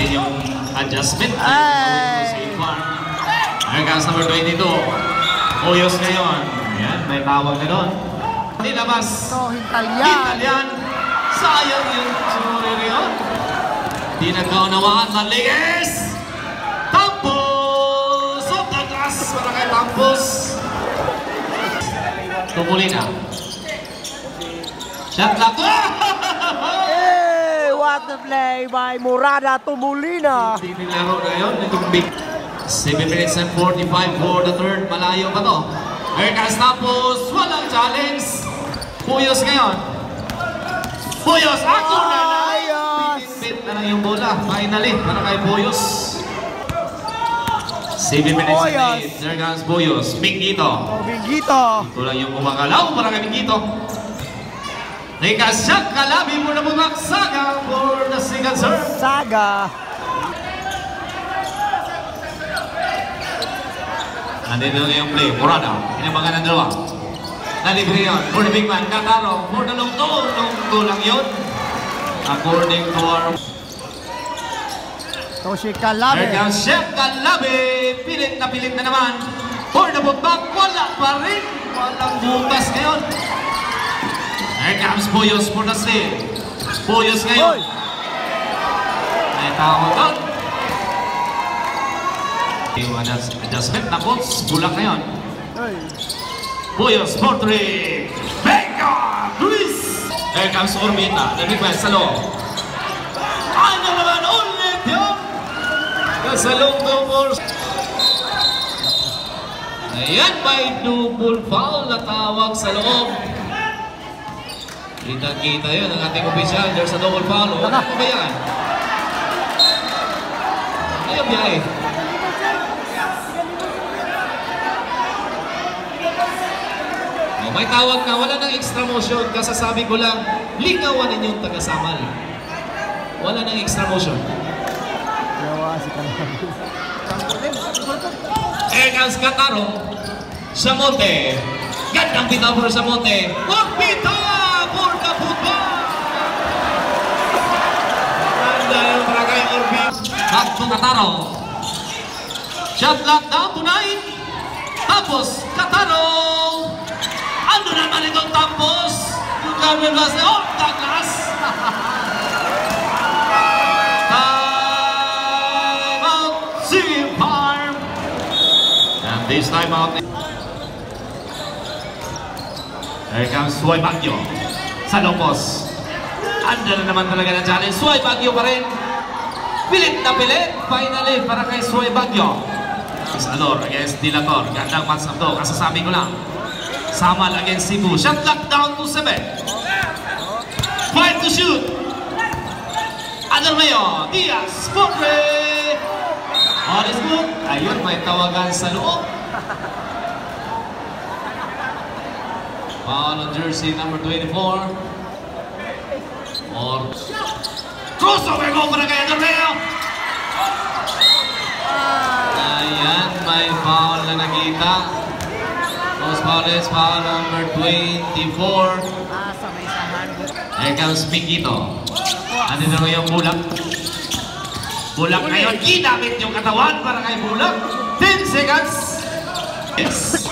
natin yung adjustment. Here comes number 22. Hoyos ngayon. Ayan, may tawag na doon. Nilabas. Hintalyan. Sayang yung sumuriri yun. Di nagkaunawaan. Manliges. Tampos. Off the glass. Para kay Tampos. Tumulina. Shot clock. Hey, what the play by Murada Tumulina. Hindi nilaro na yun. Itong big. 7 minutes and 45 for the third. Malayo pa to. Here comes Tampos. Walang challenge. Hoyos ngayon. Hoyos. Ako na na. Pinipit na lang yung bola. Finally. Para kay Hoyos. 7 minutes and 8. Here comes Hoyos. Mingito. Mingito. Ito lang yung umagalaw. Para kay Mingito. Nikasyak Kalabi muna bumag Saga for the second serve. Saga. Nandito na yung play. Murada. Inabangan ng dalawa. Nalibre yun. For the big man. Kataro. For the long two. Long two lang yun. According to our... Toshi Kalabi. Here comes Chef Kalabi. Pilit na naman. For the putback. Wala pa rin. Walang butas ngayon. Here comes Hoyos for the steal. Hoyos ngayon. May tawag doon. Adjustment na Colts. Bulak ngayon. Hoyos for 3. Venga! Luis! Here comes Orbita. The big man sa loob. Ano naman ulit yun? Sa loob double. Ayan, may double foul na tawag sa loob. Kita-kita yun ang ating official. There's a double foul. Ano ba yan? Ayun biyahe. May tawag na, wala ng extra motion. Kasasabi ko lang, lingawan ninyong taga-Samal. Wala ng extra motion. Here comes Kataro. Samonte. Gandang bitaw for Samonte. Pagpita for Kaputba. Ganda yung barangay Orbi. Back to Kataro. Shot lock down to 9. Tapos Kataro. Ano naman itong Tampos? Yung Gabriel Vazquez. Oh, Douglas! Time out, City Farm! And this time out. Here comes Suay Baguio. Sa Lopos. Ando na naman talaga na challenge. Suay Baguio pa rin. Pilit na pilit. Finally, para kay Suay Baguio. Isalor against Dilator. Gandang match na to. Kasasabi ko lang. Samal against Cebu. Shot lock down to 7. Fight to shoot. Adarmayo. Diaz. Porre. All is good. Ayun, may tawagan sa loob. Foul on jersey number 24. Or crossover go para kay Adarmayo. Ayan, may foul na nakita. Most foul is foul number 24. Here comes Mingito. Andito na yung Bulak. Bulak ngayon. Ginamit yung katawan para kay Bulak. 10 seconds. Yes.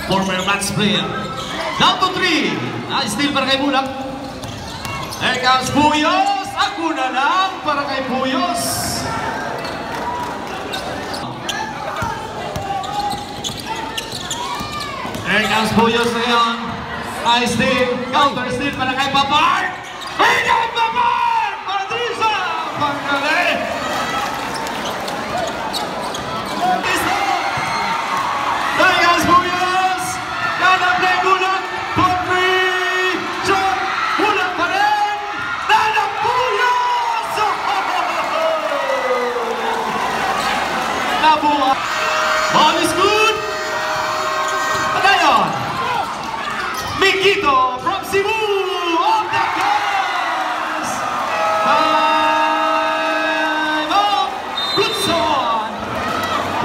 Former match player. Down to 3. Still para kay Bulak. Here comes Puyos. Ako na lang para kay Puyos. Here comes Puyos ngayon. I steal. Counter steal para kay Papar. Here comes Papar! Patricia! Pagkali! Here comes Puyos. Nana play Bulak. For 3. Shot. Bulak pa rin. Nana Puyos! Nabuha. Ball is good. Mingito from Cebu on the glass. Time out. Good son.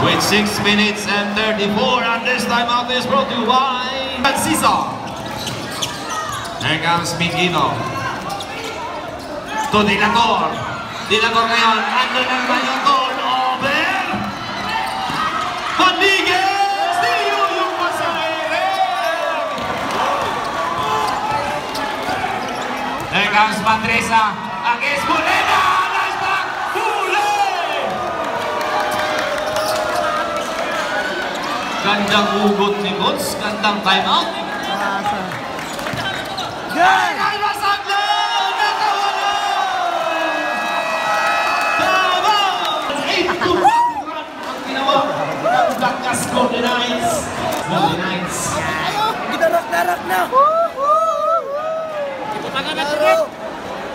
With 6 minutes and 34, and this time out is brought to you by Cesar. Here comes Mingito. To Dilator. Dilagor ngayon. Ando na naman yung turnover. Maniguez! Diyo yung pasahero! There comes Patricia against Molina! Nice block! Huli! Gandang ugot ni Coach. Gandang timeout. Good! Ay, masagla! Nakawala! Tama! 8-2 run ang ginawa ng Blancas Golden Knights. Golden Knights. Darak na!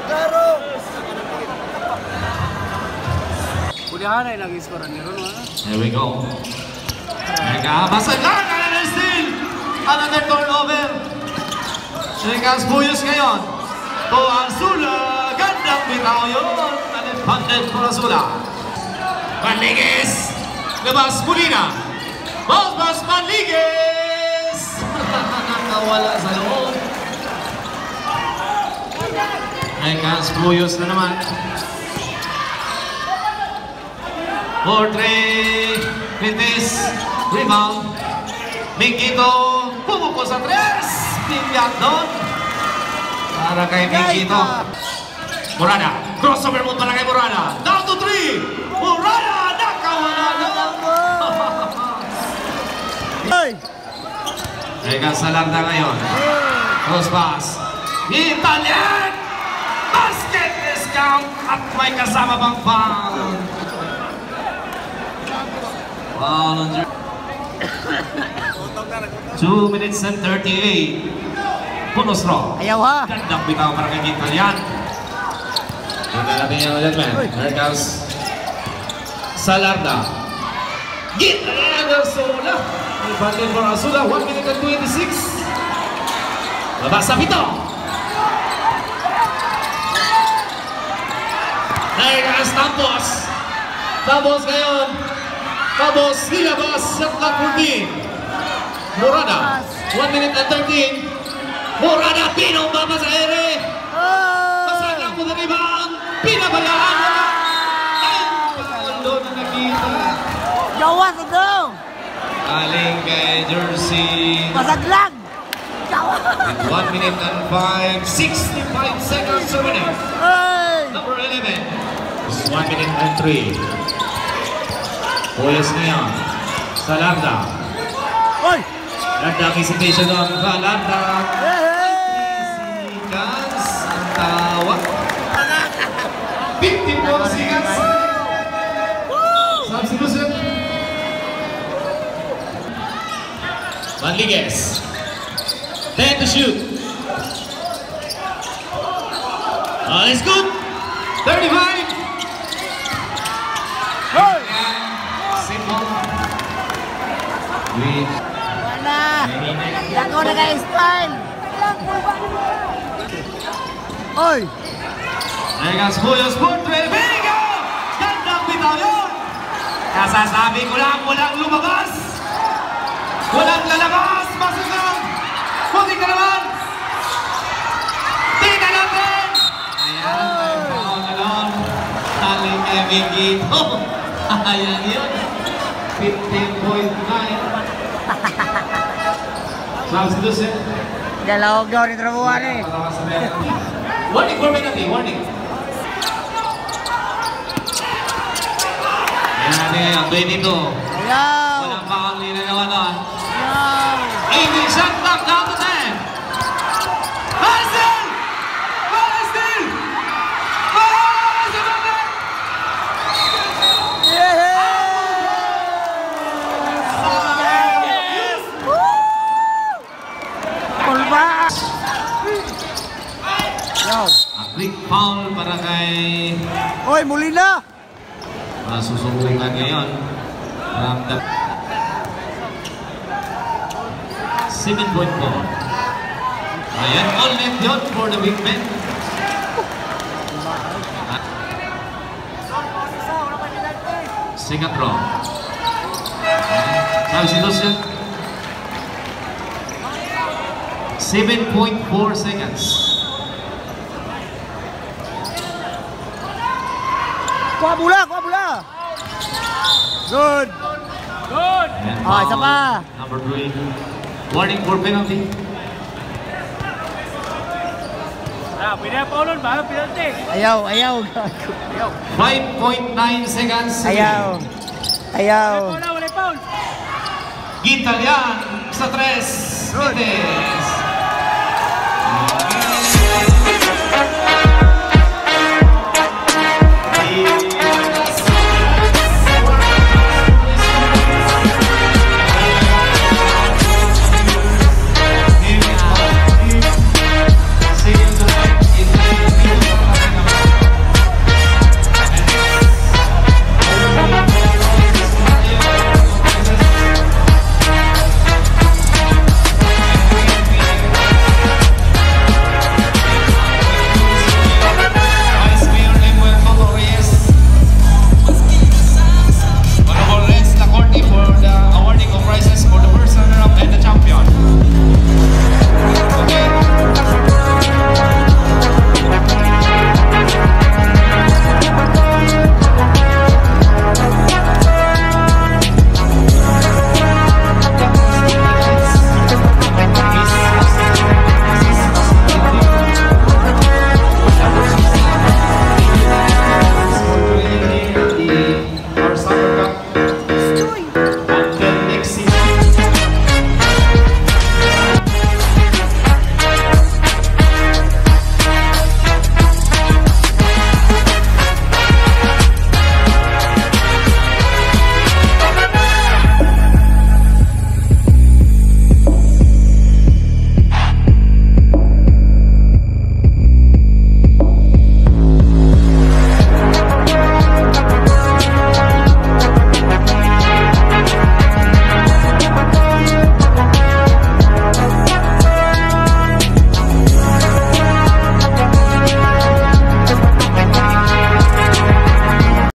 Laro! Ulihan ay nag-score ni Ron. Here we go. Nagkabasagla! Another steal! Another turnover! Sinikas Buyos ngayon. To Arzula. Gandang bitaw yun. Unintended for Arzula. Maniguez. Labas Molina. Bas Maniguez. Nakawala sa loob. Sinikas Buyos na naman. 4-3. Pintis. Rebound. Mingito. Pumupo sa 3. Pinyak doon. Para kay Mingito. Murada. Crossover mo pala kay Murada. Down to 3. Murada. Nakawala doon. Teka sa landa ngayon. Cross pass. Italian. Basket discount. At may kasama bang foul. Foul on 2 minutes and 38. Bonus row. Ayaw ha. Gandang bitaw para kay Italian. Tingnan natin yung ulit, man. Here comes Salarda. Italian Arzula. Advantage for Arzula. 1 minute and 26. Labas sa pito. There comes Tampos. Tampos ngayon. Tampos nilabas sa Lakurdi. Murada, 1 minute and 13. Murada, pinomba pa sa ere. Masaglang mo na rebound. Pinabayaan mo na. Ay, palo na nakita. Jawa sa daw. Aling kay Jersey. Masaglang. Jawa. 1 minute and 65 seconds remaining. Number 11. 1 minute and 3. Puyos ngayon. Salarda. Oy! Landa visitation doon. Landa. Sigas. Ang tawag. 54 Sigas. Substitution. Maniguez. 10 to shoot. All is good. 35. Hoy! Simple. With Wala! Lako na kayo style! Oy! Negas Puyos Portre. Bingo! Gandang bitaw yun! Kasasabi ko lang, walang lumabas! Walang lalabas! Masugang! Puti ka naman! Tingnan natin! Ayan, foul na lang. Taling kay Mingito. Ayan yun. 15.9. Substitution. Dalawag daw ni Trabuhan eh. Warning for penalty, warning. Ayan natin ngayon, 22. Ayaw! Walang foul, nilalawan doon. Ayaw! 80 shot clock, down to 10. Marcel! Marcel! Pulba! Yo! A quick foul para kay Oy, muli na! susubukan ngayon. From the 7.4. Ayan, all net yun for the big men. Second row. Substitution. 7.4 seconds. Kuha bola, kuha bola. Good. Good. And Ah, isa foul, pa. number 3. Warning for penalty. Pwede na pa ulit, bago penalty. Ayaw, ayaw. 5.9 seconds. Ayaw. Ayaw. Wala, wala foul. Gitalian sa 3. Metes.